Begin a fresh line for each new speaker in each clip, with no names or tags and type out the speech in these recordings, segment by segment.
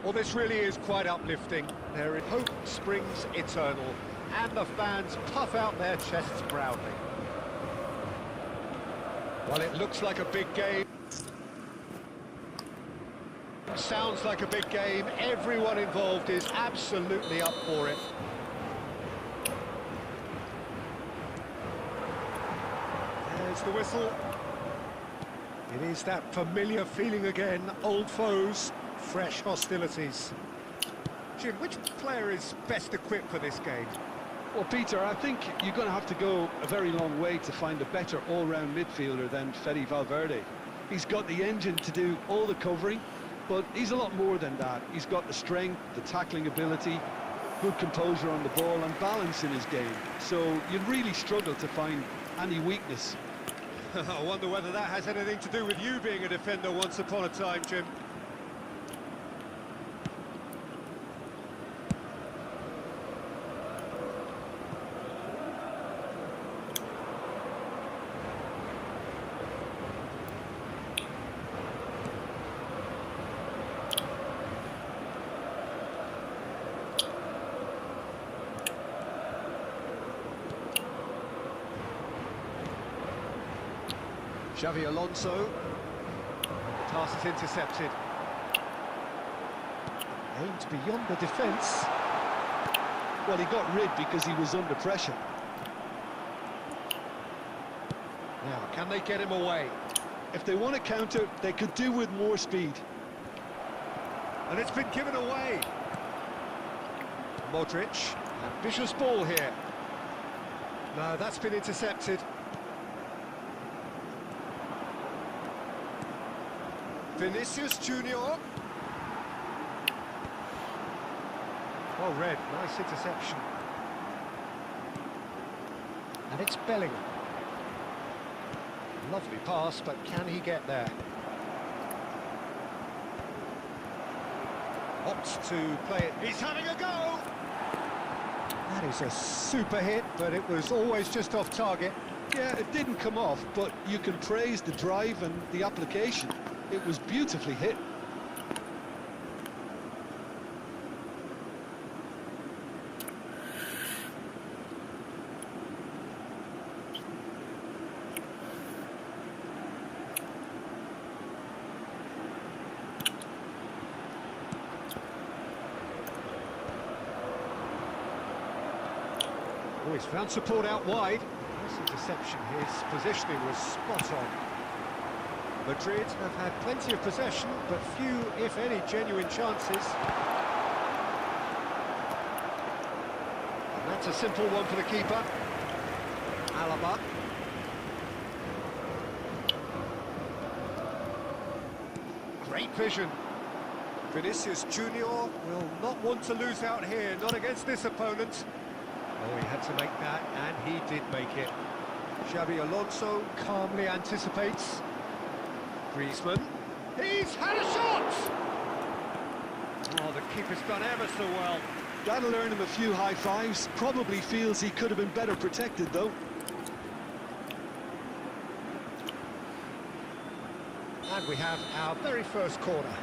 Well, this really is quite uplifting. Their hope springs eternal, and the fans puff out their chests proudly. Well, it looks like a big game. Sounds like a big game. Everyone involved is absolutely up for it. There's the whistle. It is that familiar feeling again, old foes. Fresh hostilities. Jim, which player is best equipped for this game?
Well, Peter, I think you're going to have to go a very long way to find a better all-round midfielder than Fede Valverde. He's got the engine to do all the covering, but he's a lot more than that. He's got the strength, the tackling ability, good composure on the ball and balance in his game. So you'd really struggle to find any weakness.
I wonder whether that has anything to do with you being a defender once upon a time, Jim. Xavi Alonso. The pass is intercepted. Aimed beyond the defence.
Well, he got rid because he was under pressure.
Now, can they get him away?
If they want to counter, they could do with more speed.
And it's been given away. Modric, ambitious ball here. No, that's been intercepted. Vinicius Junior. Well read, nice interception. And it's Bellingham. Lovely pass, but can he get there? Opts to play it. He's having a go! That is a super hit, but it was always just off target.
Yeah, it didn't come off, but you can praise the drive and the application. It was beautifully hit.
Oh, he's found support out wide. Nice interception. His positioning was spot on. Madrid have had plenty of possession, but few, if any, genuine chances. And that's a simple one for the keeper. Alaba. Great vision. Vinicius Junior will not want to lose out here, not against this opponent. Oh, he had to make that, and he did make it. Xabi Alonso calmly anticipates. Griezmann. He's had a shot! Oh, the keeper's done ever so well.
That'll earn him a few high fives. Probably feels he could have been better protected, though.
And we have our very first corner.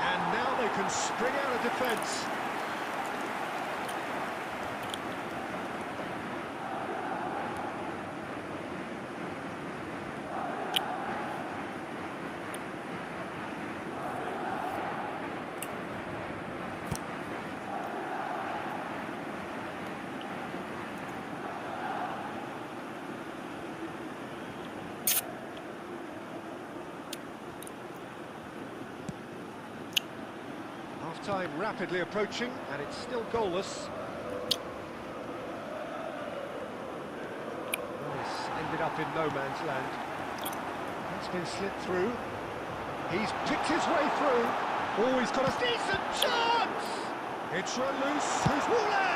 And now they can spring out of defence. Time rapidly approaching, and it's still goalless. Nice, ended up in no man's land. That's been slipped through. He's picked his way through. Oh, he's got a decent chance! It's run loose. Who's Wooler?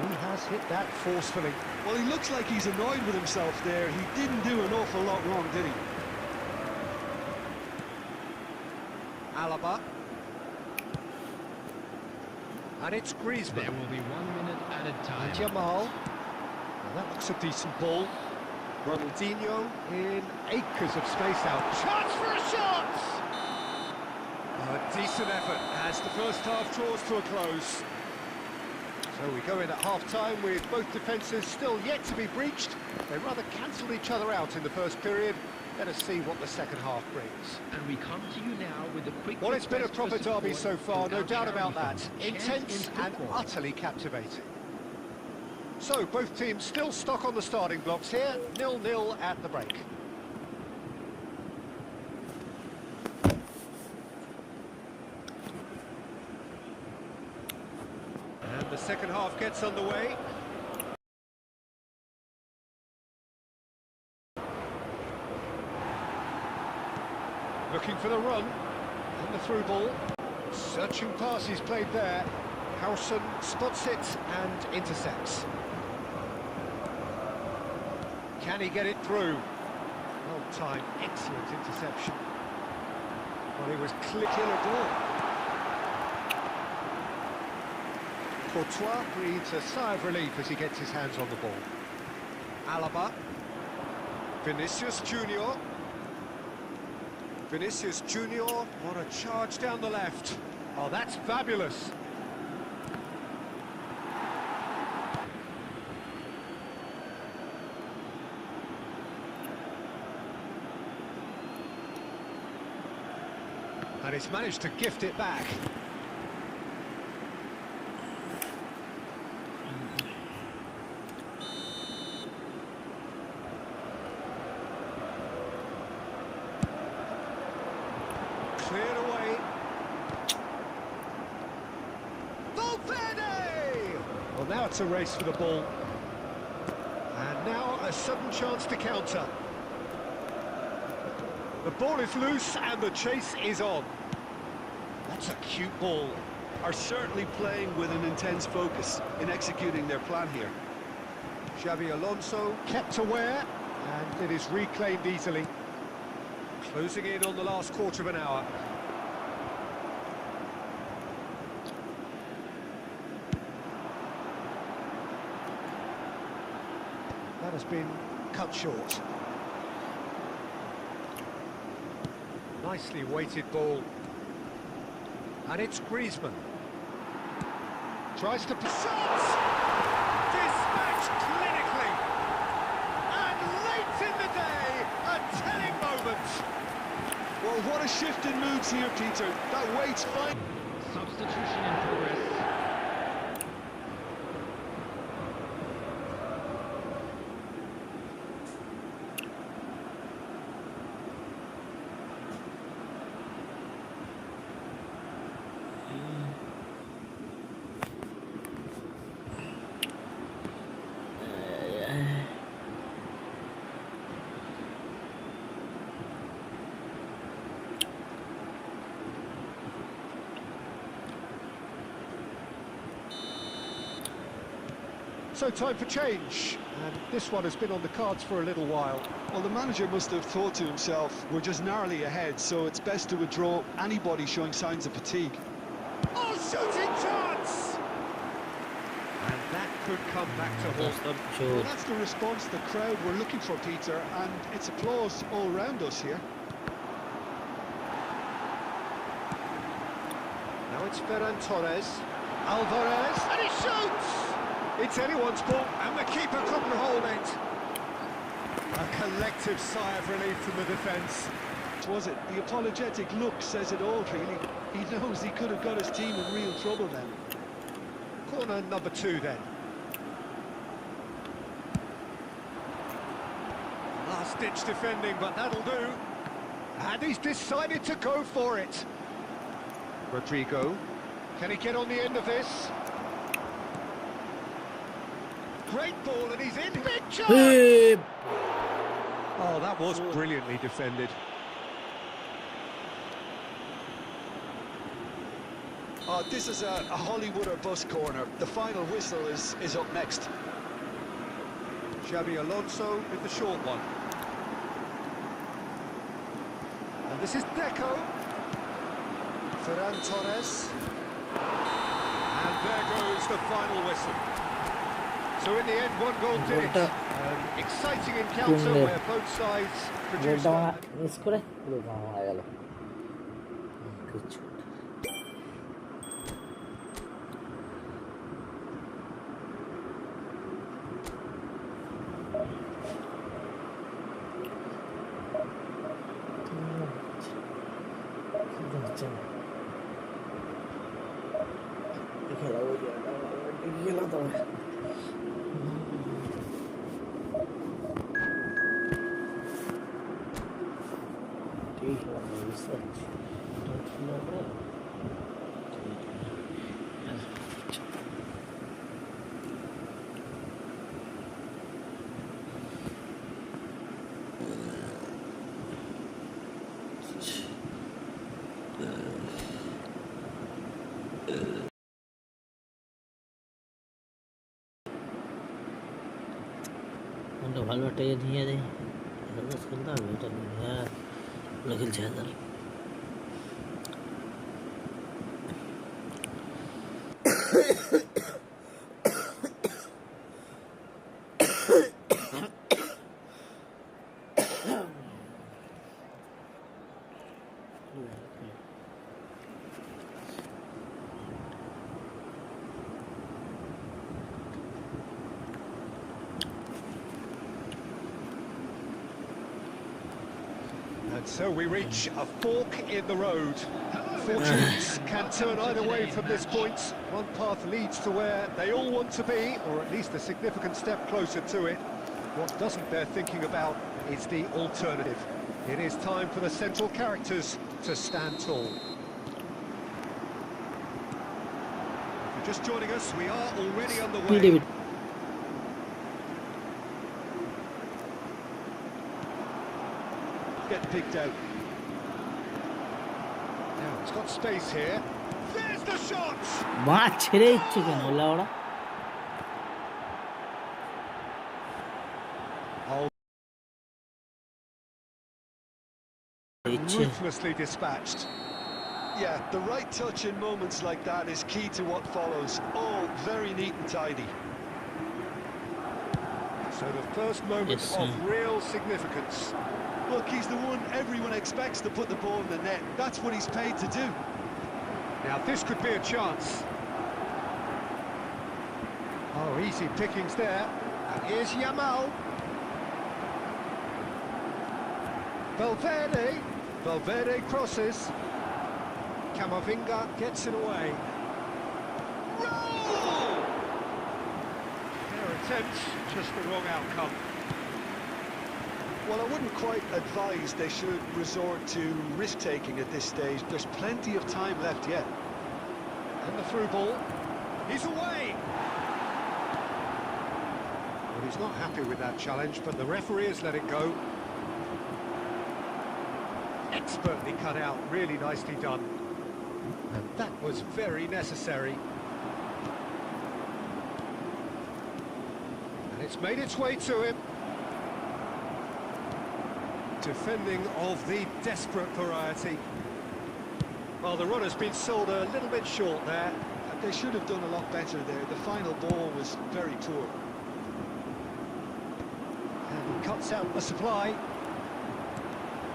He has hit that forcefully.
Well, he looks like he's annoyed with himself there. He didn't do an awful lot wrong, did he?
Alaba. And it's Griezmann.
There will be 1 minute added time.
And Jamal. Well, that looks a decent ball. Ronaldinho in acres of space out. Chance for a shot! A decent effort as the first half draws to a close. So we go in at half-time with both defences still yet to be breached. They rather cancelled each other out in the first period. Let us see what the second half brings.
And we come to you now with a quick...
Well, it's been a
request
proper
for
derby so
support
far, no
from
doubt
our
about
charity
that.
fund,
Intense
Chance in
and
Football.
utterly captivating. So, both teams still stuck on the starting blocks here, 0-0 at the break. And the second half gets underway. Looking for the run, and the through ball. Searching pass is played there. Howson spots it and intercepts. Can he get it through? Well timed, excellent interception. Well, he was clear. Killer ball. Courtois breathes a sigh of relief as he gets his hands on the ball. Alaba. Vinicius Junior. Vinicius Junior, what a charge down the left. Oh, that's fabulous. And he's managed to gift it back. Cleared away. Valverde! Well, now it's a race for the ball. And now a sudden chance to counter. The ball is loose and the chase is on. That's a cute ball.
Are certainly playing with an intense focus in executing their plan here.
Xabi Alonso kept aware, and it is reclaimed easily. Closing in on the last quarter of an hour. That has been cut short. Nicely weighted ball. And it's Griezmann. Tries to... Shots! Dispatched clinically! And late in the day, a telling moment!
Well, what a shift in moods here, Peter. That wait's fine.
Substitution in progress.
So time for change, and this one has been on the cards for a little while.
Well, the manager must have thought to himself, we're just narrowly ahead, so it's best to withdraw anybody showing signs of fatigue.
Oh, shooting chance! And that could come back to haunt them.
Well, that's the response the crowd were looking for, Peter, and it's applause all round us here.
Now it's Ferran Torres. Alvarez, and he shoots! It's anyone's ball, and the keeper couldn't hold it. A collective sigh of relief from the defence.
Was it? The apologetic look says it all, really. He knows he could have got his team in real trouble then.
Corner number 2 then. Last-ditch defending, but that'll do. And he's decided to go for it. Rodrigo, can he get on the end of this? Great ball, and he's in. Big chance! Oh, that was brilliantly defended.
Oh, this is a Hollywood or bust corner. The final whistle is up next.
Xabi Alonso with the short one. And this is Deco. Ferran Torres. And there goes the final whistle. So in the end, 1 goal did it. An exciting encounter where both sides produced one.
ভালো একটা নিয়ে দেয় খেলতে হবে এটা হ্যাঁ খেলছে হাজার
And so we reach a fork in the road. Fortunes can turn either way from this point. One path leads to where they all want to be, or at least a significant step closer to it. What doesn't bear thinking about is the alternative. It is time for the central characters to stand tall. If you're just joining us, we are already underway.
Get picked out.
Now it's got space here. There's the shot!
মাছ ছেড়ে দিচ্ছে কেন OLA ওরা
Ruthlessly dispatched.
Yeah, the right touch in moments like that is key to what follows. All very neat and tidy.
So the first moment of real significance.
Look, he's the one everyone expects to put the ball in the net. That's what he's paid to do.
Now this could be a chance. Oh, easy pickings there. And here's Yamal. Valverde. Valverde crosses. Camavinga gets it away. Roll! Their attempt, just the wrong outcome.
Well, I wouldn't quite advise they should resort to risk-taking at this stage. There's plenty of time left yet.
And the through ball. He's away! Well, he's not happy with that challenge, but the referee has let it go. Expertly cut out, really nicely done. And that was very necessary. It's made its way to him. Defending of the desperate variety. Well, the run has been sold a little bit short there.
They should have done a lot better there. The final ball was very poor.
And he cuts out the supply.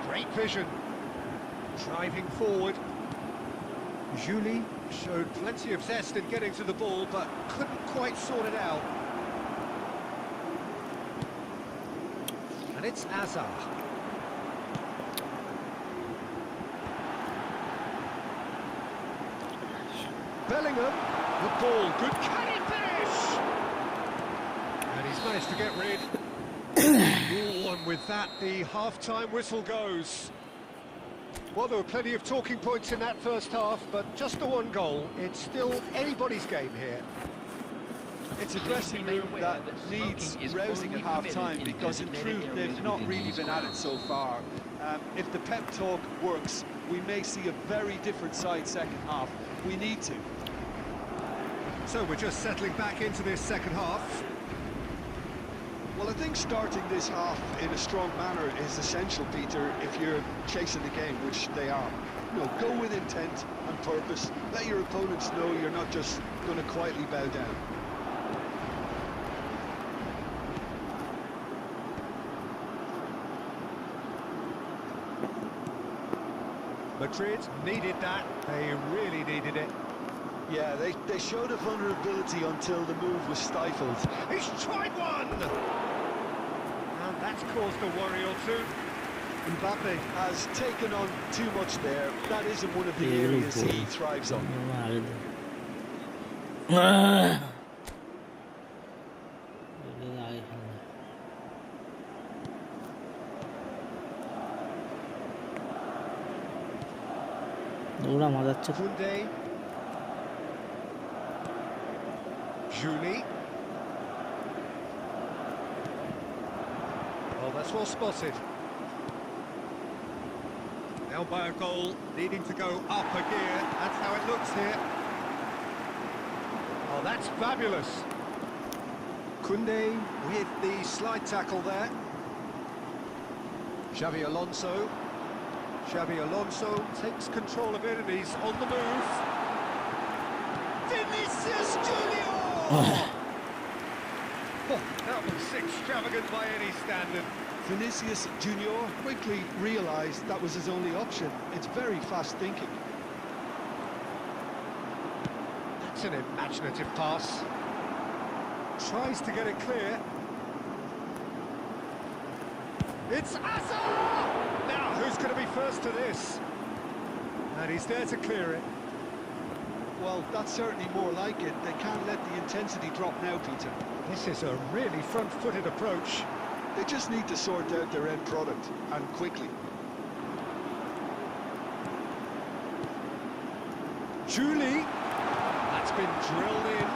Great vision. Driving forward. Julie showed plenty of zest in getting to the ball, but couldn't quite sort it out. And it's Azar. Bellingham, the ball, good, can he finish? And he's managed to get rid. And with that, the half-time whistle goes. Well, there were plenty of talking points in that first half, but just the one goal. It's still anybody's game here.
It's a dressing room that needs rousing at half-time, because in truth they've not really been at it so far. If the pep talk works, we may see a very different side second half. We need to.
So we're just settling back into this second half.
Well, I think starting this half in a strong manner is essential, Peter, if you're chasing the game, which they are. You know, go with intent and purpose. Let your opponents know you're not just going to quietly bow down.
Madrid needed that. They really needed it.
Yeah, they showed a vulnerability until the move was stifled.
He's tried one! And that's caused a worry or two.
Mbappe has taken on too much there. That isn't one of the areas he thrives on.
Koundé. Julie. Well, that's well spotted. Now by a goal, needing to go up a gear. That's how it looks here. Oh, that's fabulous. Koundé with the slide tackle there. Xavi Alonso. Xavi Alonso takes control of it and he's on the move. Vinicius Junior! Oh, that was extravagant by any standard.
Vinicius Junior quickly realised that was his only option. It's very fast thinking.
That's an imaginative pass. Tries to get it clear. It's Azar! Now, who's going to be first to this? And he's there to clear it.
Well, that's certainly more like it. They can't let the intensity drop now, Peter.
This is a really front-footed approach.
They just need to sort out their end product, and quickly.
Julie! That's been drilled in.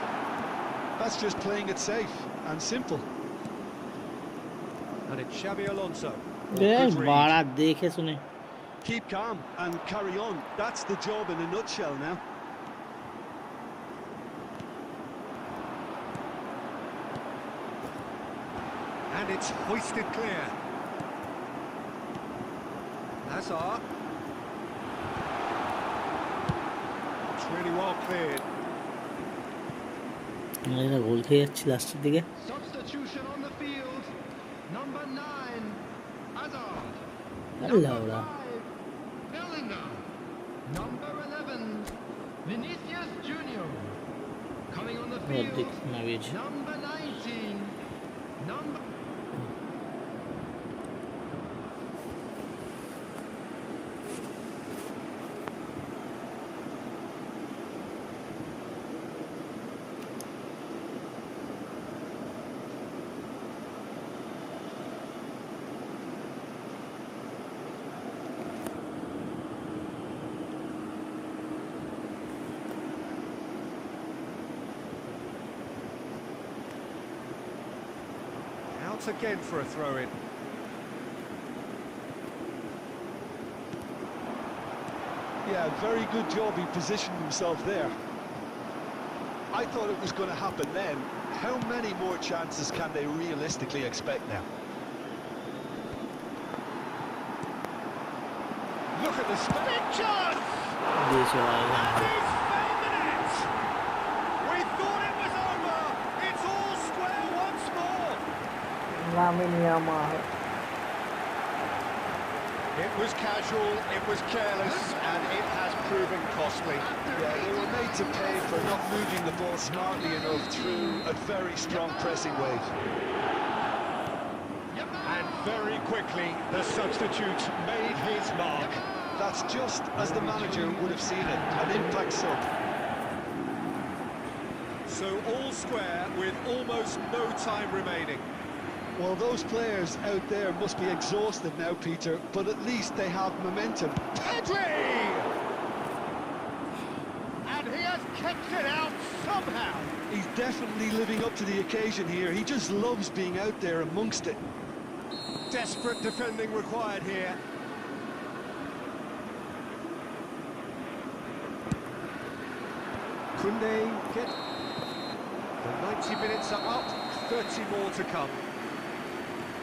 That's just playing it safe and simple.
And it's Xavi Alonso.
Keep calm and carry on. That's the job in a nutshell now.
And it's hoisted clear. Hazard. It's really well cleared.
Substitution on the field. Number 9, Hazard.
Hello.
Number 5, Bellingham. Number 11, Vinicius Junior. Coming on the field. Number 19. Number...
Out again for a throw-in.
Yeah, very good job. He positioned himself there. I thought it was going to happen then. How many more chances can they realistically expect now?
Look at the spin chance!
This one,
And he's found the net! We thought it was over! It's all square once more! It was casual, it was careless, and it has proven costly.
Yeah, they were made to pay for not moving the ball smartly enough through a very strong pressing wave.
And very quickly, the substitute made his mark.
That's just as the manager would have seen it, an impact sub.
So all square with almost no time remaining.
Well, those players out there must be exhausted now, Peter, but at least they have momentum.
Pedri! And he has kept it out somehow.
He's definitely living up to the occasion here. He just loves being out there amongst it.
Desperate defending required here. Koundé get the 90 minutes are up, 30 more to come.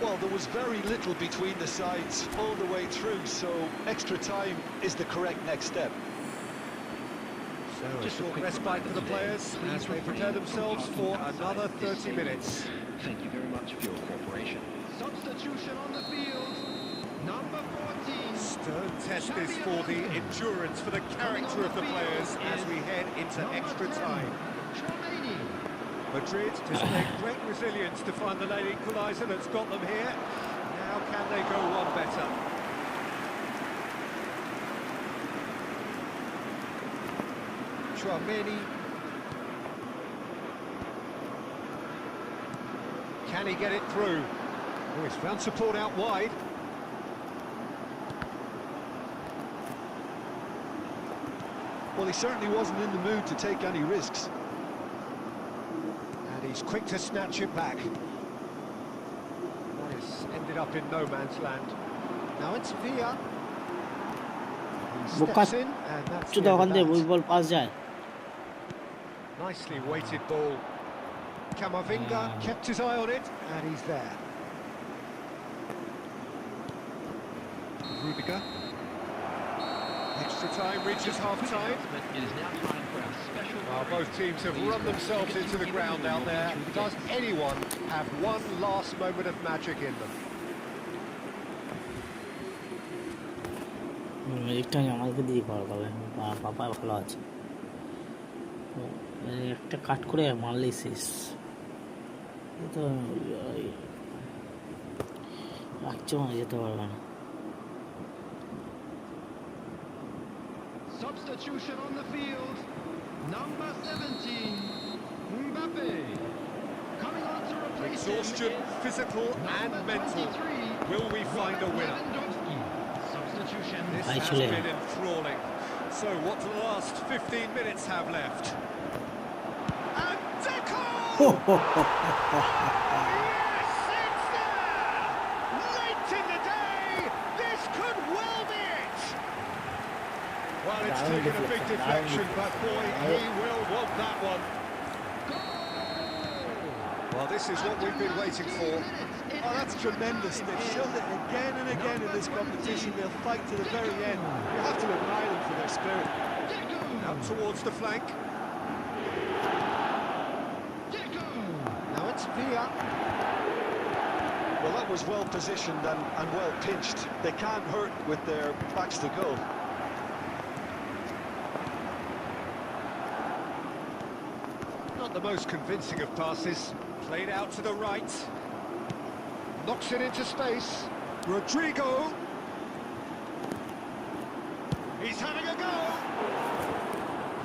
Well, there was very little between the sides all the way through, so extra time is the correct next step.
So a short respite for the players as they prepare themselves for another 30 minutes.
Thank you very much for your cooperation.
Substitution on the field. Number 14.
Stern test this for the endurance, for the character of the players as we head into extra time. Madrid displayed great resilience to find the late equaliser that's got them here. Now can they go one better? Chouameni. Can he get it through? Oh, he's found support out wide.
Well, he certainly wasn't in the mood to take any risks.
He's quick to snatch it back. That has ended up in no man's land. Now it's Villa. He steps in, and that's the end of that. Nicely weighted ball. Camavinga kept his eye on it, and he's there. Rudiger. Extra time reaches half-time.
It is now time for our special...
Well, both teams have run themselves into the ground out there. Does anyone have one last moment of magic in them?
একটা আমাকে দিয়ে করা হবে বাবা ভালো আছে একটা কাট করে মারলেই শেষ তো রাখছে মানে যেতে পারবে না
Substitution on the field. Number 17. Mbappe. Coming on to replace
Exhaustion, physical and mental. Will we find a winner?
Substitution.
This has been enthralling. So what do the last 15 minutes have left? And Deco! Yes, it's there! Late in the day, this could well be it! Well, it's taken a big deflection, but boy, he will want that one. Well, this is what we've been waiting for.
Oh, that's tremendous. They've shown it again and again in this competition. They'll fight to the very end. You have to admire them for their spirit.
Out towards the flank. Now it's Villa.
Well, that was well positioned and well pinched. They can't hurt with their backs to goal.
Not the most convincing of passes. Played out to the right. Knocks it into space. Rodrigo. He's having a go.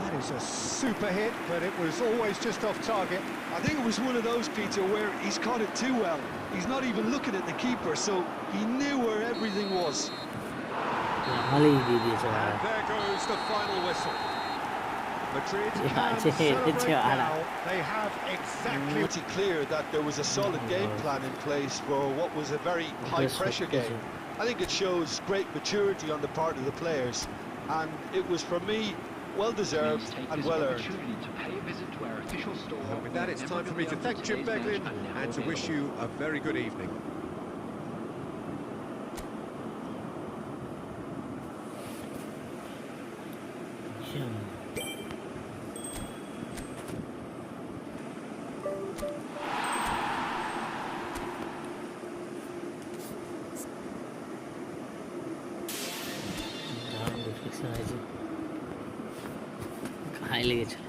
That is a super hit, but it was always just off target.
I think it was one of those, Peter, where he's caught it too well. He's not even looking at the keeper, so he knew where everything was.
And there goes the final whistle. Madrid can celebrate now. They have exactly...
Pretty clear that there was a solid game plan in place for what was a very high-pressure game. I think it shows great maturity on the part of the players, and it was, for me, well-deserved and well-earned.
To pay a visit to our official store.
And with that, it's time for me to thank Jim Beglin and to wish you a very good evening.
कहाँ लेके चले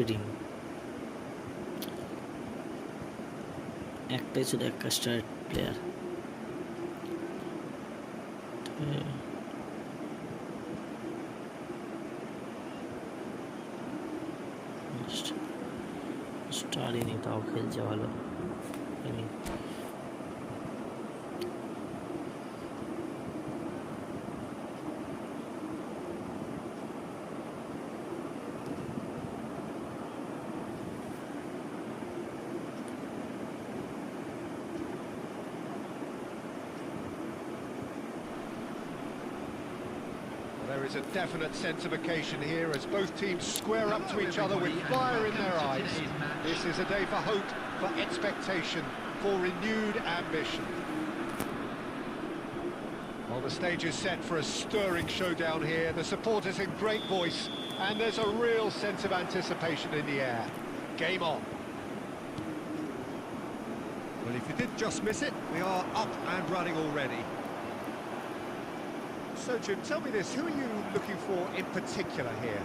team একটাই ছিল একটা start player স্টারই নেই তাও খেলছে ভালো
There is a definite sense of occasion here as both teams square up to each other with fire in their eyes. This is a day for hope, for expectation, for renewed ambition. Well, the stage is set for a stirring showdown here. The supporters in great voice, and there's a real sense of anticipation in the air. Game on. Well, if you did just miss it, we are up and running already. So, Jim, tell me this, who are you looking for in particular here?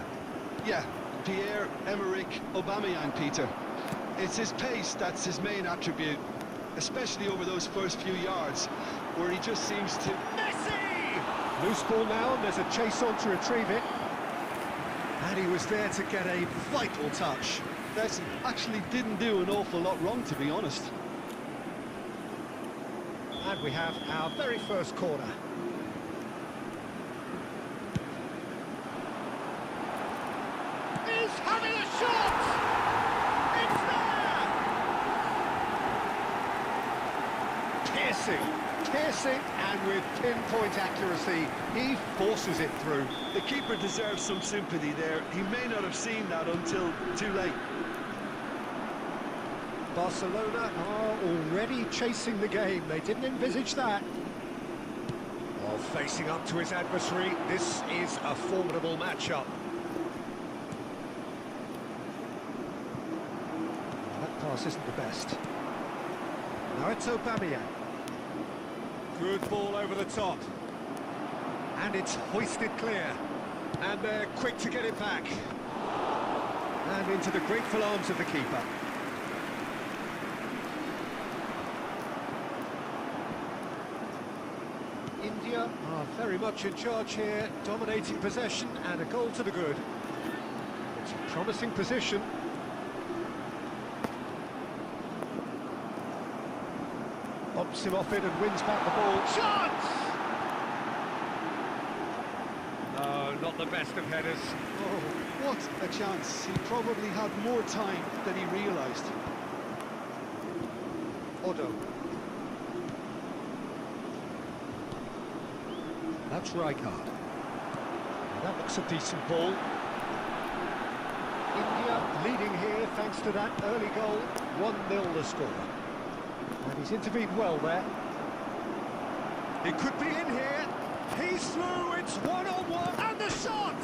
Yeah, Pierre-Emerick Aubameyang, Peter. It's his pace that's his main attribute, especially over those first few yards, where he just seems to...
Messi! Loose ball now, and there's a chase on to retrieve it. And he was there to get a vital touch.
That actually didn't do an awful lot wrong, to be honest.
And we have our very first corner. He's having a shot! It's there! Piercing, and with pinpoint accuracy, he forces it through.
The keeper deserves some sympathy there. He may not have seen that until too late.
Barcelona are already chasing the game. They didn't envisage that. While facing up to his adversary, this is a formidable matchup. That pass isn't the best. Now it's Aubameyang. Good ball over the top. And it's hoisted clear. And they're quick to get it back. And into the grateful arms of the keeper. India are very much in charge here, dominating possession and a goal to the good. It's a promising position. Bumps him off it and wins back the ball. Chance! No, not the best of headers.
Oh, what a chance. He probably had more time than he realised.
Odo. That's Rijkaard. That looks a decent ball. India leading here thanks to that early goal. 1-0 the score. And he's intervened well there. It could be in here. He's through. It's one-on-one. And the shot!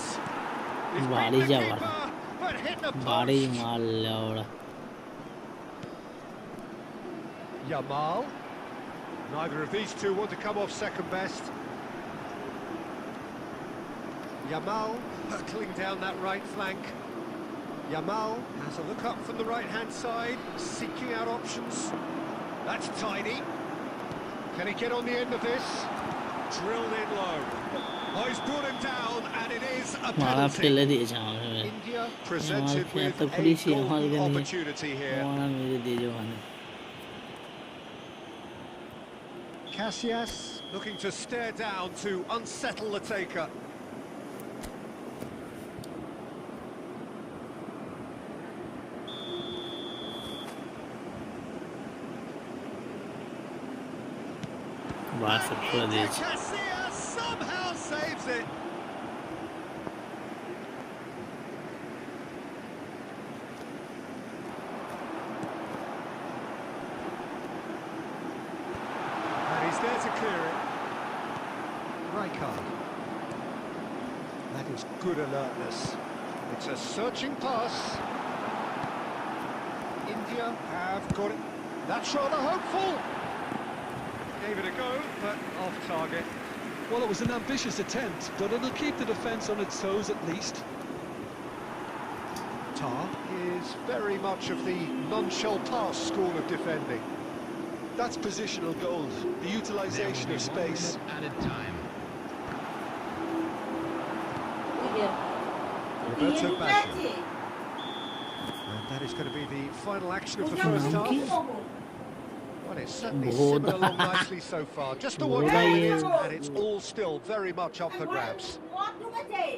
He's beaten the keeper, but hit the post. Yamal. Neither of these two want to come off second best. Yamal hurtling down that right flank. Yamal has a look up from the right-hand side, seeking out options. That's tidy. Can he get on the end of this? Drilled in low. Oh, he's brought him down, and it is a penalty. India presented with a golden opportunity here. Casillas looking to stare down to unsettle the taker. Casillas somehow saves it. And he's there to clear it. Rijkaard. That is good alertness. It's a searching pass. India have got it. That's rather hopeful. Gave it a go, but off target.
Well, it was an ambitious attempt, but it'll keep the defence on its toes at least.
Tar is very much of the non-shell pass school of defending.
That's positional gold, the utilisation of space.
Added time.
Roberto Baggio. And that is going to be the final action of the first half. Well, it's certainly simmered along nicely so far. Just the 1 minute, and it's all still very much up for grabs.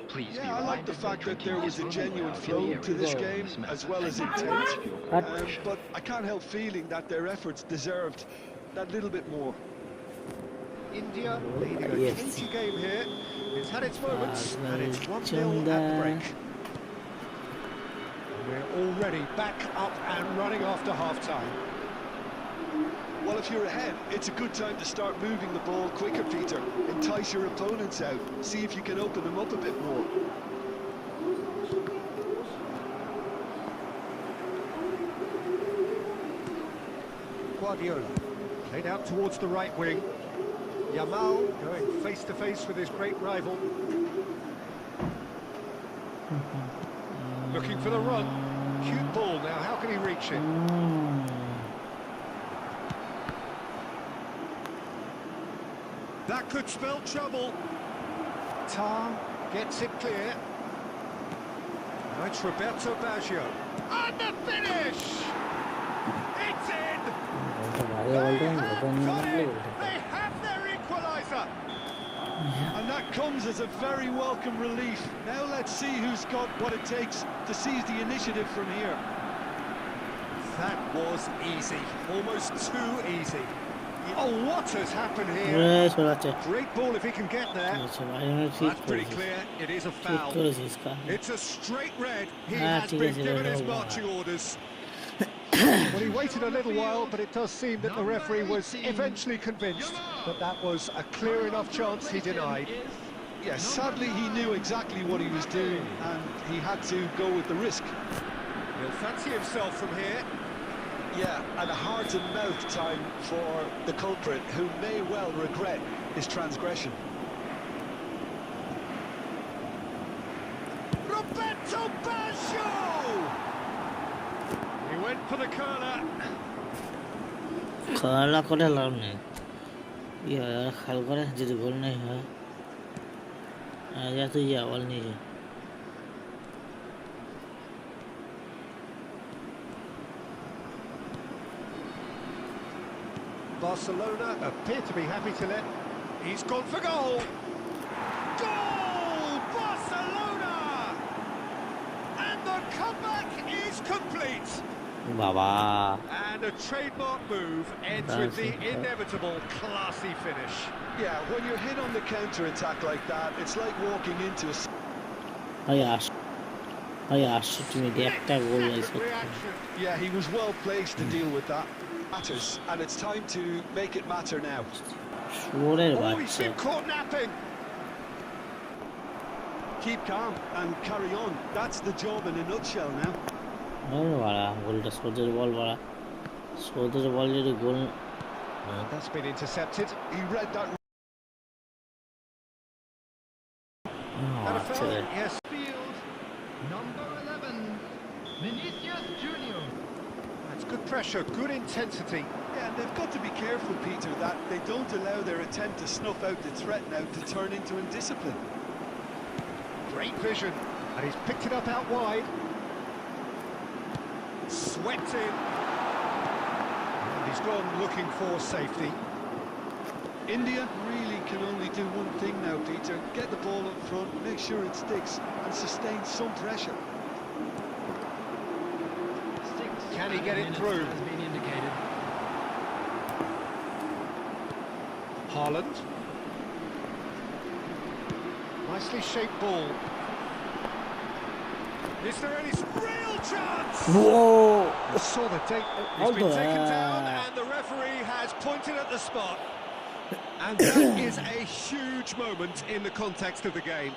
Please be
Yeah, I like the
reminded
fact that there
drinking
was a
water
genuine
while in the
flow
area
to this
is
game,
this
as
method.
well as
Thank you
intent.
for your cooperation.
But I can't help feeling that their efforts deserved that little bit more.
India leading a cagey game here. It's had its moments, and it's 1-0 at the break. We're already back up and running after half-time.
Well, if you're ahead, it's a good time to start moving the ball quicker, Peter. Entice your opponents out. See if you can open them up a bit more.
Guardiola played out towards the right wing. Yamal going face-to-face with his great rival. Looking for the run. Cute ball now, how can he reach it? That could spell trouble. Tar gets it clear. Now it's Roberto Baggio. And the finish! It's in! They have their equaliser!
And that comes as a very welcome relief. Now let's see who's got what it takes to seize the initiative from here.
That was easy, almost too easy. Oh, what has happened here? Great ball if he can get there. That's pretty clear, it is a foul. It's a straight red. He has been given his marching orders. Well, he waited a little while, but it does seem that the referee was eventually convinced that that was a clear enough chance he denied.
Yes, sadly he knew exactly what he was doing and he had to go with the risk.
He'll fancy himself from here.
Yeah, and a heart-and-mouth time for the culprit, who may well regret his transgression.
Roberto Baggio! He went for the corner.
খেলা করে লাভ নেই খেয়াল করে যদি গোল নেই হয় তুই যা বল নিয়ে যা
Barcelona appear to be happy to let... He's gone for goal! Goal! Barcelona! And the comeback is complete!
Baba.
And a trademark move ends with the inevitable classy finish.
Yeah, when you're hit on the counter-attack like that, it's like walking into a... Yeah, he was well placed to deal with that. Matters, and it's time to make it matter now.
Oh, he's been caught napping.
Keep calm and carry on. That's the job in a nutshell now.
That's been intercepted.
He read that.
that a foul? Yes.
Field, number 11, Vinicius Junior.
That's good pressure, good intensity.
Yeah, and they've got to be careful, Peter, that they don't allow their attempt to snuff out the threat now to turn into indiscipline.
Great vision. And he's picked it up out wide. Swept in. And he's gone looking for safety.
India really can only do one thing now, Peter. Get the ball up front, make sure it sticks, and sustain some pressure.
Can he get it through?
Has been indicated.
Haaland. Nicely shaped ball. Is there any real chance?
Whoa!
I saw the date. He's been taken down, and the referee has pointed at the spot. And that is a huge moment in the context of the game.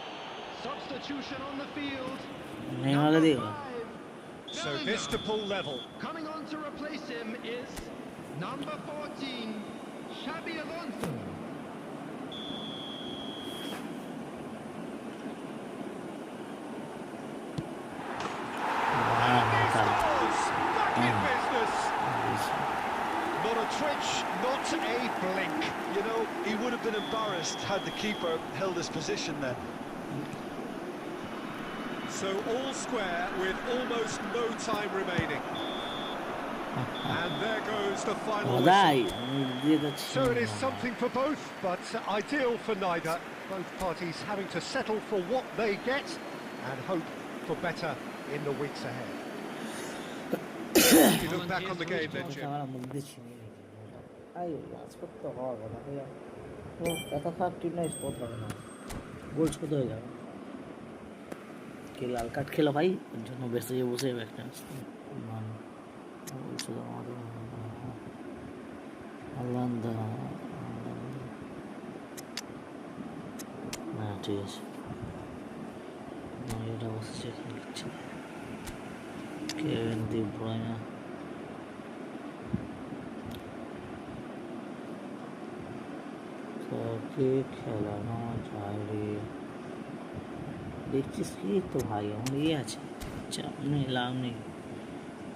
Substitution on the field.
नहीं मांगा देगा.
So this to pull level.
Coming on to replace him is number 14, Xabi Alonso.
Back in business. Not a twitch, not a blink.
You know, he would have been embarrassed had the keeper held his position there.
So all square with almost no time remaining. And there goes the final whistle. So it is something for both, but ideal for neither. Both parties having to settle for what they get and hope for better in the weeks ahead. If you look back on the game then, Jim.
Lal card খেলো ভাই ওর জন্য বেঁচে বসে একটা না ঠিক আছে এটা বসেছে খেলছে কেভিন ডি ব্রুইনে কাকে খেলানো যায় রে देखिस कि तो भाई हमारे ये अच्छा अच्छा नहीं लाभ नहीं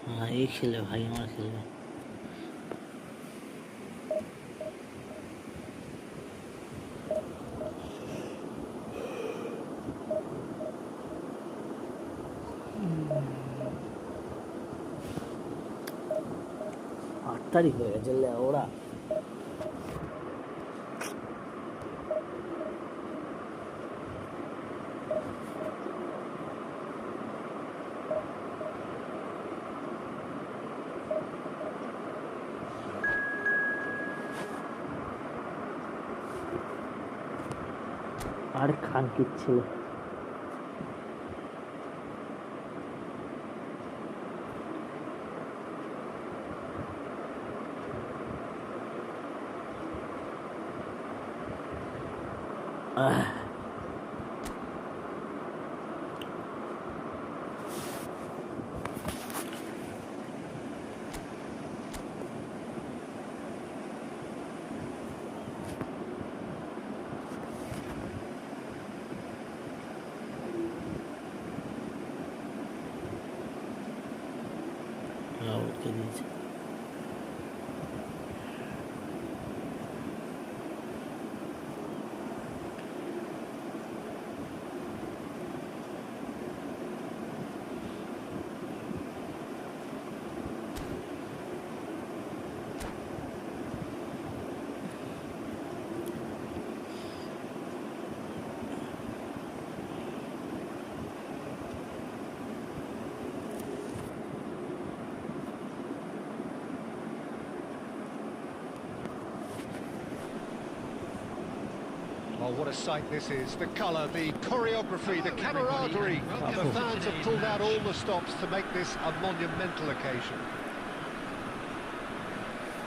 हाँ ये खेले भाई हमारे खेले आठ तारीख हो गया जल्दी ओरा আর খান কি ছিল के दीजिए
Oh, what a sight this is. The colour, the choreography, the camaraderie. The fans have pulled out all the stops to make this a monumental occasion.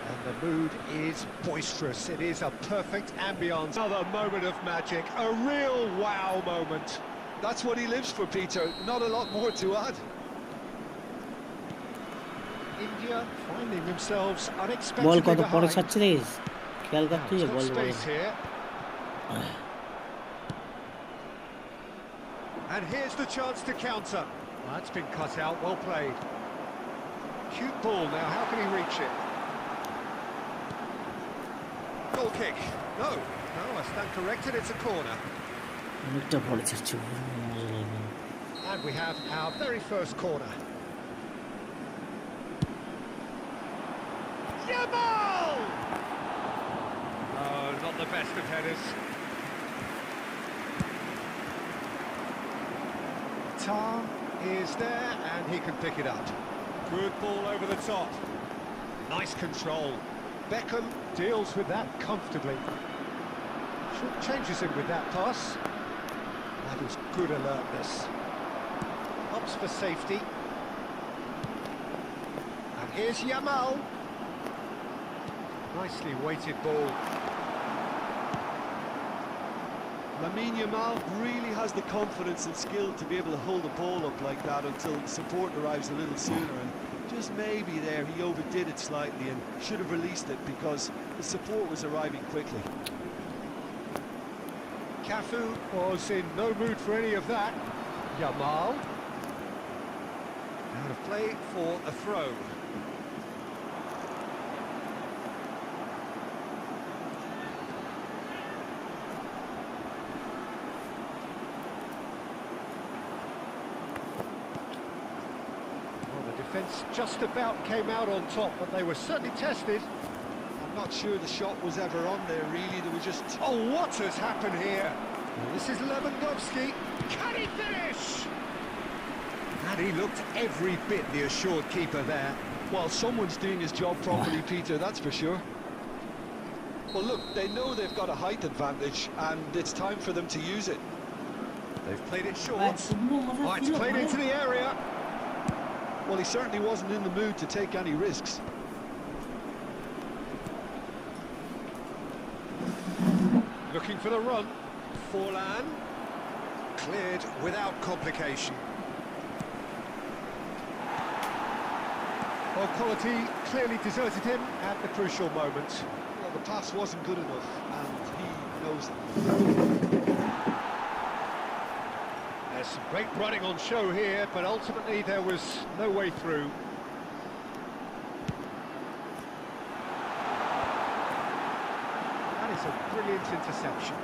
And the mood is boisterous. It is a perfect ambience. Another moment of magic, a real wow moment.
That's what he lives for, Peter. Not a lot more to add.
India finding themselves
ball
unexpectedly
কত পরে
behind.
ছাড়ছে রে খেয়াল করতে
Now,
যে
top
ball
space here. And here's the chance to counter. That's been cut out, well played. Cute ball now, how can he reach it? Goal kick. No, I stand corrected, it's a corner.
অনেকটা পড়ে যাচ্ছে মজা লাগে
And we have our very first corner. Jamal! Oh, not the best of headers. Tar is there and he can pick it up. Good ball over the top. Nice control. Beckham deals with that comfortably. Changes him with that pass. That is good alertness. Opts for safety. And here's Yamal. Nicely weighted ball.
Lamine Yamal really has the confidence and skill to be able to hold the ball up like that until support arrives a little sooner, and just maybe there he overdid it slightly and should have released it because the support was arriving quickly.
Cafu was in no mood for any of that. Yamal. Out of play for a throw. Defence just about came out on top, but they were certainly tested.
I'm not sure the shot was ever on there, really. There was just...
Oh, what has happened here? This is Lewandowski. Can he finish? And he looked every bit the assured keeper there.
Well, someone's doing his job properly, Peter, that's for sure. Well, look, they know they've got a height advantage, and it's time for them to use it.
They've played it short. Oh, it's played into the area.
Well, he certainly wasn't in the mood to take any risks.
Looking for the run. Forlan. Cleared without complication. Well, quality clearly deserted him at the crucial moment.
Well, the pass wasn't good enough, and he knows it.
There's some great running on show here, but ultimately there was no way through. That is a brilliant interception.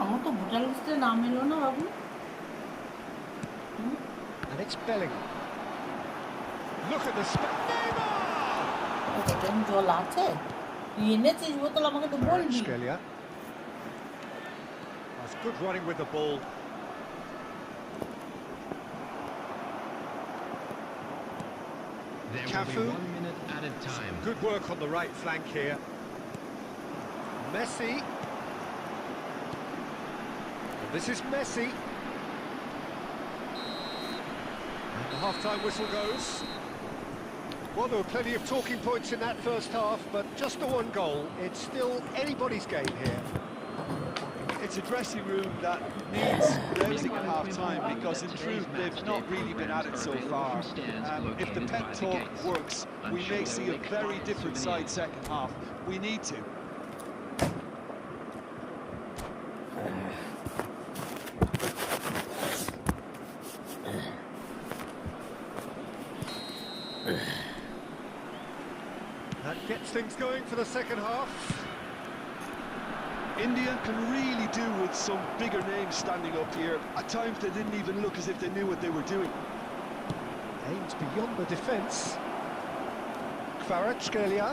আমার তো voter লিস্টে নাম এলো না বাবু
And it's Bellingham. Look at the spin.
দেখেন জল আছে তুই এনেছিস বোতল আমাকে তো বলবি
Skelia. That's good running with the ball.
There will
Cafu.
be 1 minute added time.
Good work on the right flank here. Messi. This is Messi. And the half-time whistle goes. Well, there were plenty of talking points in that first half, but just the one goal. It's still anybody's game here.
It's a dressing room that needs rousing at half-time because, in truth, they've not really been at it so far. If the pep talk works, we may see a very different side second half. We need to.
That gets things going for the second half.
India can really do with some bigger names standing up here. At times they didn't even look as if they knew what they were doing.
Aims beyond the defence. Kvaratskhelia.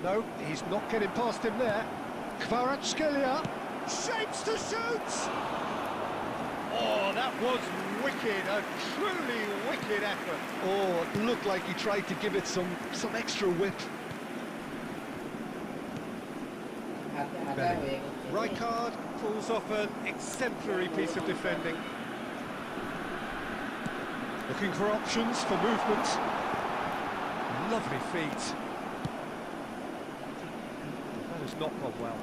No, he's not getting past him there. Kvaratskhelia shapes to shoot! Oh, that was wicked, a truly wicked effort.
Oh, it looked like he tried to give it some extra whip.
Rijkaard pulls off an exemplary piece of defending. Looking for options for movement. Lovely feet. That has not gone well.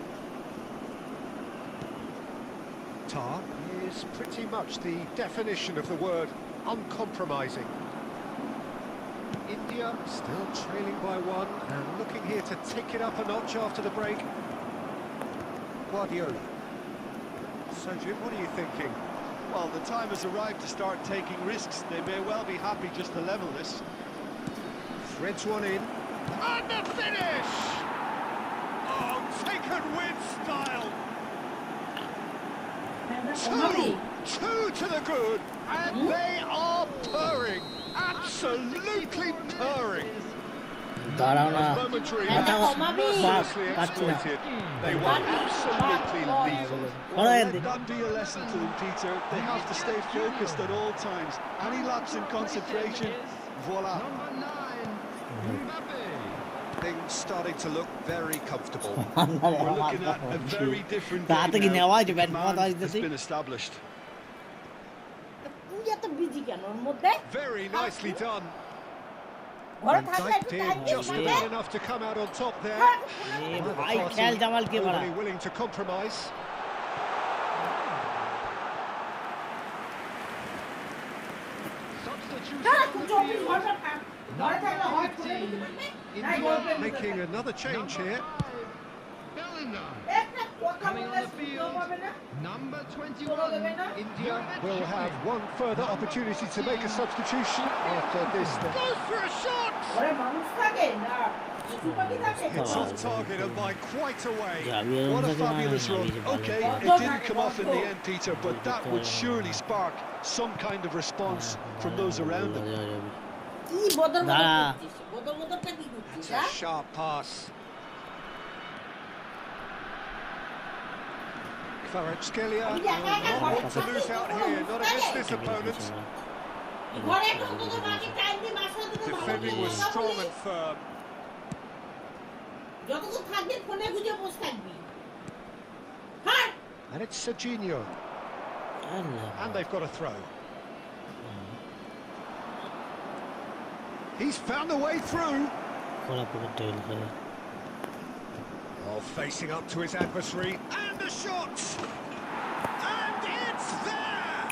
Tar is pretty much the definition of the word uncompromising. India still trailing by one and looking here to take it up a notch after the break. Guardiola. So, Jim, what are you thinking?
Well, the time has arrived to start taking risks. They may well be happy just to level this.
Threads one in. And the finish! Oh, taken with style. Two to the good, and they are purring. Absolutely purring.
দাঁড়াও না
Momentary
এটা
mercilessly
পাচ্ছি না
exploited. They were absolutely lethal.
Let that be a lesson to them, Peter. They have to stay focused at all times. Any lapse in concentration, voila.
Number 9, Mbappe.
Things starting to look very comfortable.
We're looking at a very different
তাতে
game
কি
now.
নেওয়া হয়েছে
The
bat
command
কথা
has
হইতেছি
been established.
তুই এত busy কেন ওর মধ্যে
Very nicely done.
ঘরে
And
থাকলে
Dijk
একটু
did
time
just
this
about enough to come out on top there.
এ ভাই খেল জামাল কে বড়া
Overly willing to compromise.
Substitution
হ্যাঁ
on
তুই
the
24
field.
ঘন্টা থাক ঘরে থাকলে হয় ফোনে দিতে পারবে না গল্পে
Making another change here.
Bellingham.
একটা কথা
Coming on
বলে
the
শুনতে
field.
পাবে না
Number
Solo
21,
debe, ¿no?
India.
We'll have one further opportunity to make a substitution after this. Goes for a shot!
ঘরে মানুষ থাকে না কিছু পাখি থাকে
It's off target and by quite a way.
What a fabulous run. Okay, it didn't come off in the end, Peter, but that would surely spark some kind of response from those around him.
কি বদল
দাঁড়া।
করছিস বদলটা কি করছিস
It's a
হ্যাঁ
sharp pass. Kvaratskhelia not to lose out here, not against this opponent.
ঘরে একটা অন্তত মাকে টাইম দিয়ে মাসা দিতে ভালো
Defending was strong and firm.
যতক্ষণ থাকবে ফোনে গুজে বসে থাকবি হ্যাঁ
And it's Serginho. And they've got a throw. He's found a way through.
খোলা পুরো টেল করে
Oh, facing up to his adversary. And the shot! And it's there!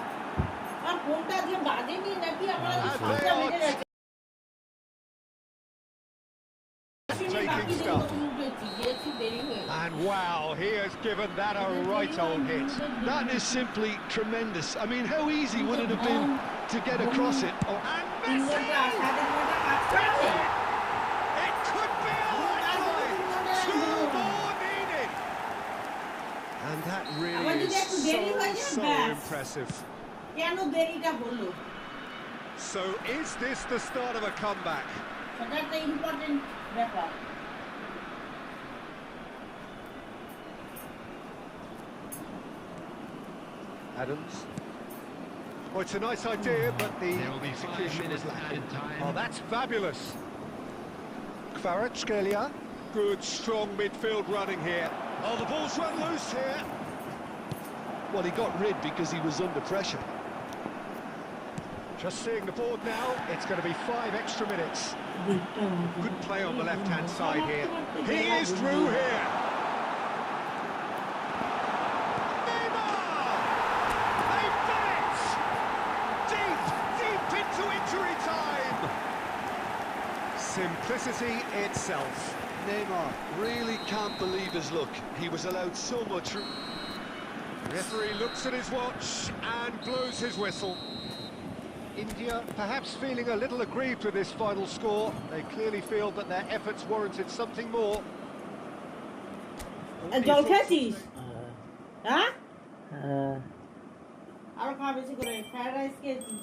আর ফোনটা যে বাজেনি নাকি আমরা
And they
সাতটা
are
মিনিট আছে
taking stuff.
গিয়েছি দেরি হয়ে গেছে।
And wow, he has given that a right old hit.
That is simply tremendous. I mean, how easy would it have been to get across it? Oh,
And
তিন
Messi!
ঘন্টা সাড়ে তিন ঘন্টা কাজ করছে
It could be a lifeline. Two more needed. And that really is so impressive.
কেন দেরিটা হলো
So is this the start of a comeback?
সেটা একটা ইম্পর্টেন্ট ব্যাপার
Adams. Well, it's a nice idea, but the
There will be 5
execution was
minutes
lacking.
added time.
Oh, that's fabulous. Kvaratskhelia. Good, strong midfield running here. Oh, the ball's run loose here.
well, he got rid because he was under pressure.
Just seeing the board now, it's going to be 5 extra minutes. Good play on the left-hand side here. He is through here. Neymar! They've done it! Deep, deep into injury time. Simplicity itself.
Neymar really can't believe his luck. He was allowed so much room.
Referee looks at his watch and blows his whistle. India perhaps feeling a little aggrieved with this final score. They clearly feel that their efforts warranted something more.
জল খেয়েছিস হ্যাঁ আরো খাওয়া বেশি করে fried rice খেয়েছিস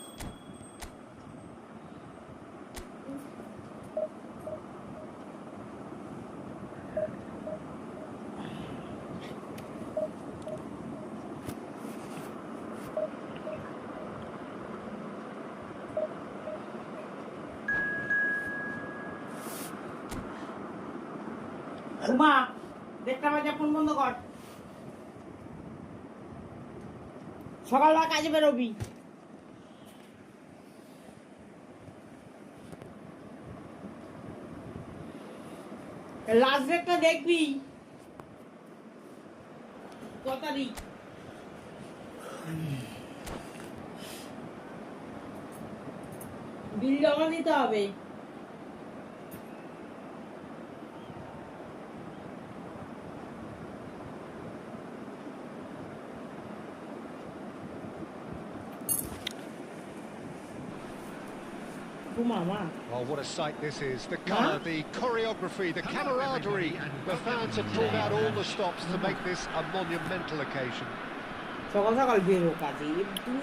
ঘুমা 1:30 বাজে ফোন বন্ধ কর সকালবেলা কাজে বেরোবি লাস্ট ডেটটা দেখবি কত তারিখ বিল জমা দিতে হবে Mama.
Oh, what a sight this is. The colour, the choreography, the camaraderie. The fans have pulled out all the stops to make this a monumental occasion.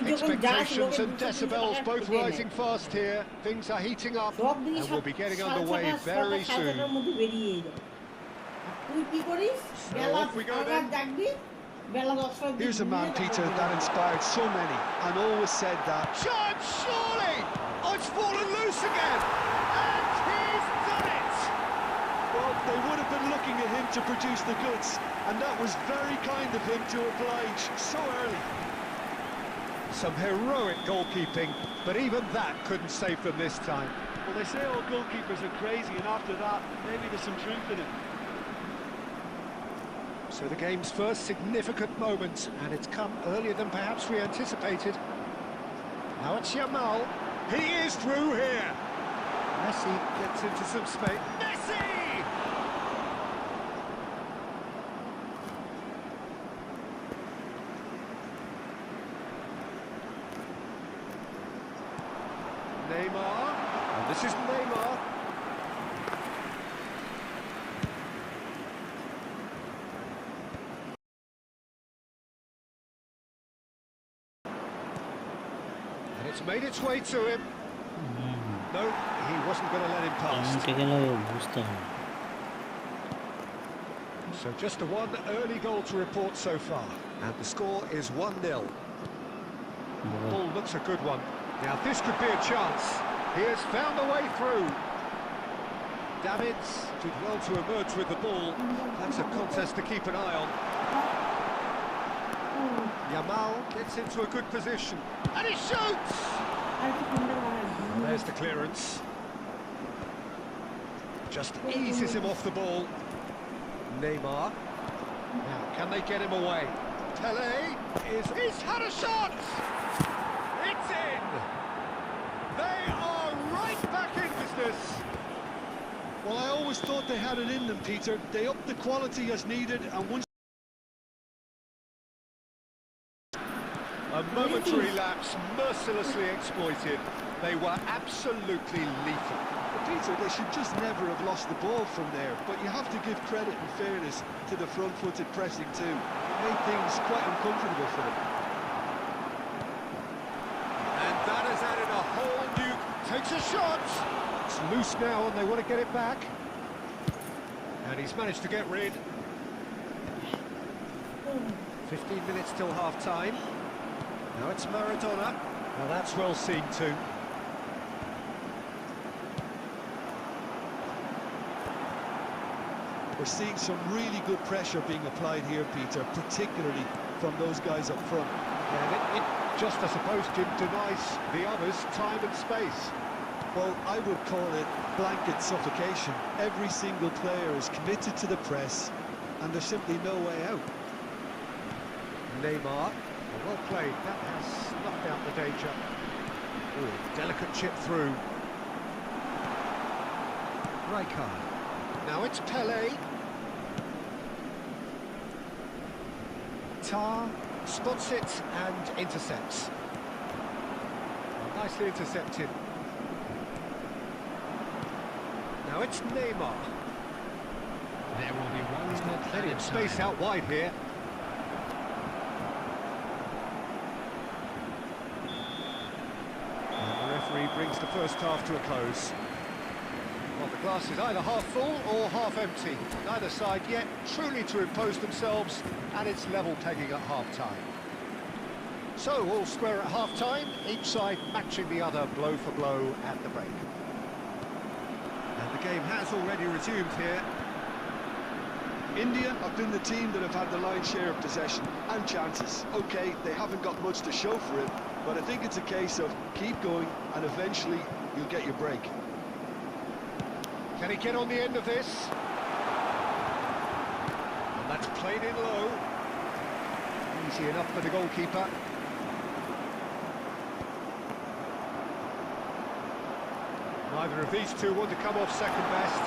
Expectations and decibels both rising fast here. Things are heating up and we'll be getting underway very soon. So off we go then.
Here's a man, Peter, that inspired so many and always said that.
Chance, surely! Oh, it's fallen loose again! And he's done it!
Well, they would have been looking at him to produce the goods, and that was very kind of him to oblige so early.
Some heroic goalkeeping, but even that couldn't save them this time.
Well, they say all goalkeepers are crazy, and after that, maybe there's some truth in it.
So the game's first significant moment, and it's come earlier than perhaps we anticipated. Now it's Yamal. He is through here. Messi gets into some space. Messi! Neymar. And this is Neymar. It's made its way to him. No, he wasn't going to let him pass. So just a one early goal to report so far. And the score is 1-0. Ball looks a good one. Now this could be a chance. He has found a way through. Davids did well to emerge with the ball. That's a contest to keep an eye on. Yamal gets into a good position, and he shoots! Well, there's the clearance. Just eases him off the ball. Neymar. Now, can they get him away? Pele he's had a shot! It's in! They are right back in business!
Well, I always thought they had it in them, Peter. They upped the quality as needed, and once
a momentary lapse, mercilessly exploited. They were absolutely lethal.
But Peter, they should just never have lost the ball from there. But you have to give credit and fairness to the front-footed pressing too. It made things quite uncomfortable for them.
And that has added a whole new... Takes a shot! It's loose now and they want to get it back. And he's managed to get rid. 15 minutes till half-time. Now it's Maradona. Well, that's well seen too.
We're seeing some really good pressure being applied here, Peter, particularly from those guys up front.
And it just, I suppose, denies the others time and space.
Well, I would call it blanket suffocation. Every single player is committed to the press, and there's simply no way out.
Neymar. Well played, that has snuffed out the danger. Ooh, delicate chip through. Rijkaard. Now it's Pele. Tar spots it and intercepts. Well, nicely intercepted. Now it's Neymar.
There will be one
He's
more
got plenty of
added
space
time.
out wide here. Brings the first half to a close. Well, the glass is either half full or half empty. Neither side yet truly to impose themselves, and it's level pegging at half-time. So, all square at half-time, each side matching the other blow for blow at the break. And the game has already resumed here.
India have been the team that have had the lion's share of possession and chances. OK, they haven't got much to show for it, but I think it's a case of keep going and eventually you'll get your break.
Can he get on the end of this? And that's played in low. Easy enough for the goalkeeper. Neither of these two want to come off second best.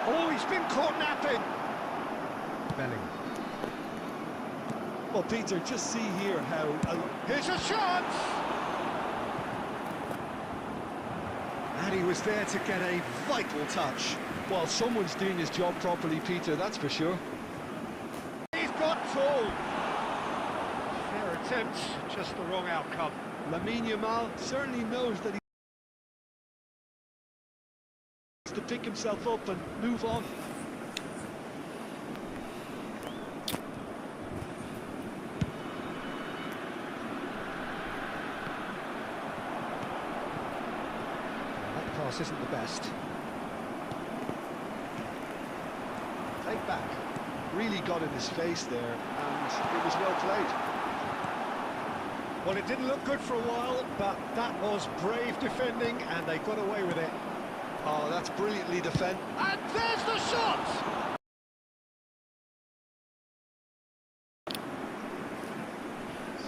Oh, he's been caught napping. Bellingham.
Well, Peter, just see here how...
Here's a chance! he was there to get a vital touch.
Well, someone's doing his job properly, Peter, that's for sure.
He's got tall. Fair attempt, just the wrong outcome.
Lamine Yamal certainly knows that he has to pick himself up and move on.
That pass isn't the best. Take back.
Really got in his face there, and it was well played.
Well, it didn't look good for a while, but that was brave defending, and they got away with it.
Oh, that's brilliantly defended.
And there's the shot!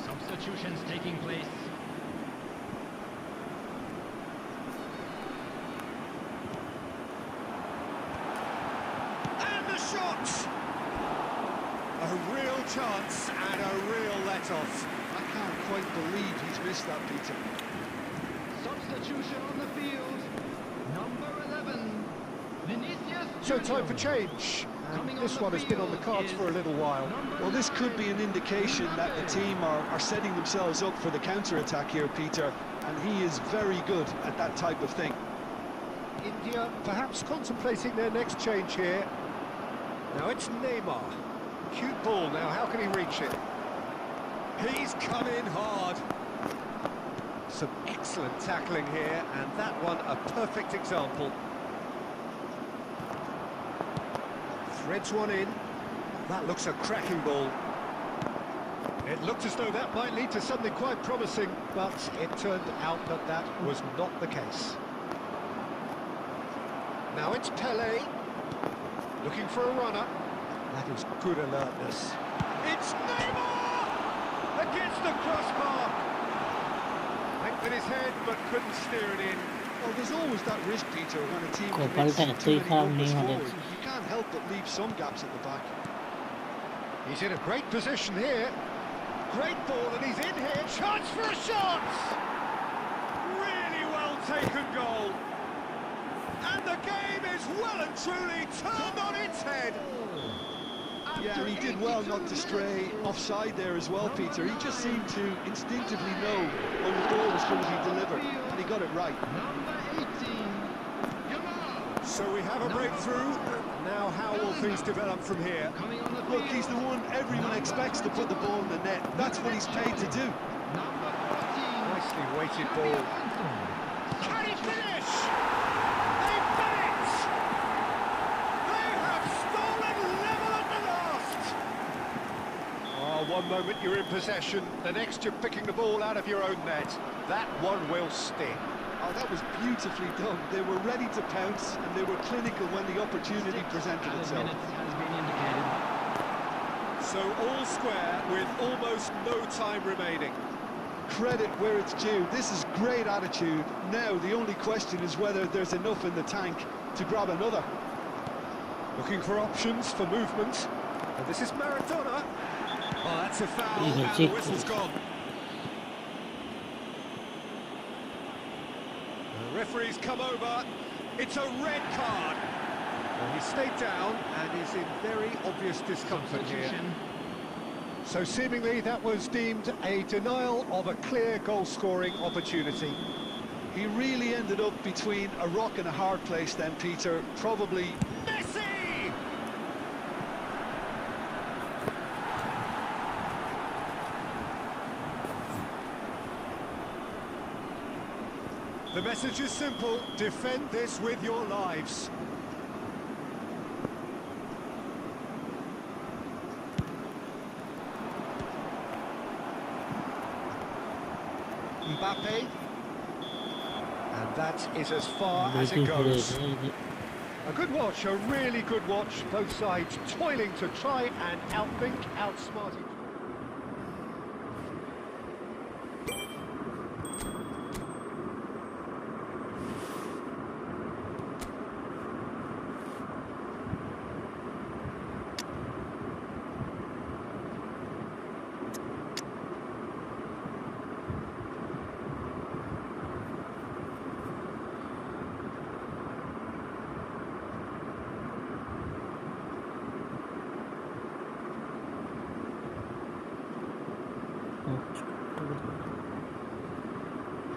Substitutions taking place.
And the shot! A real chance and a real let-off.
I can't quite believe he's missed that, Peter.
Substitution on the field. Number 11, Vinicius
So time for
Junior.
change.
Coming
And
on
this
the
one has been on the
field
cards
is
for a little while.
number
Well, this could be an
9,
indication that the team are setting themselves up for the counter-attack here, Peter, and he is very good at that type of thing.
India perhaps contemplating their next change here. Now it's Neymar. Cute ball now, how can he reach it? He's come in hard. Some excellent tackling here, and that one a perfect example. Threads one in. That looks a cracking ball. It looked as though that might lead to something quite promising, but it turned out that that was not the case. Now it's Pele, looking for a runner. That is good alertness. It's Neymar! Against the crossbar! Went with his head, but couldn't steer it in.
Well, there's always that risk, Peter, when a team
को
commits
पलटा
too
तो ही
many
खराब नहीं
numbers
होने
forward. You can't help but leave some gaps at the back.
He's in a great position here. Great ball, and he's in here. Chance for a shot! Really well taken goal. And the game is well and truly turned on its head.
Yeah, and he did well not to stray offside there as well, Peter. He just seemed to instinctively know when the ball was going to be delivered, and he got it right.
Number 18, Yamal.
So we have a breakthrough. Now how will things develop from here?
Coming on the field.
Look, he's the one everyone expects to put the ball in the net. That's what he's paid to do.
Number 14,
Nicely weighted ball. Can he finish? They've done it! They have stolen level at the last! Oh, one moment you're in possession, the next you're picking the ball out of your own net. That one will sting.
Oh, that was beautifully done. They were ready to pounce, and they were clinical when the opportunity presented itself.
minutes has been indicated.
So all square with almost no time remaining.
Credit where it's due. This is great attitude. Now, the only question is whether there's enough in the tank to grab another.
Looking for options for movement. And this is Maradona. Oh, that's a foul,
Yeah,
and the whistle's gone. The referee's come over. It's a red card. Well, he stayed down and is in very obvious discomfort here.
Substitution.
So seemingly that was deemed a denial of a clear goal-scoring opportunity.
He really ended up between a rock and a hard place then, Peter. Probably.
Messi! The message is simple: defend this with your lives. Mbappe, and that is as far as it goes. A good watch, a really good watch. Both sides toiling to try and outthink, outsmart each other.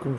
কোন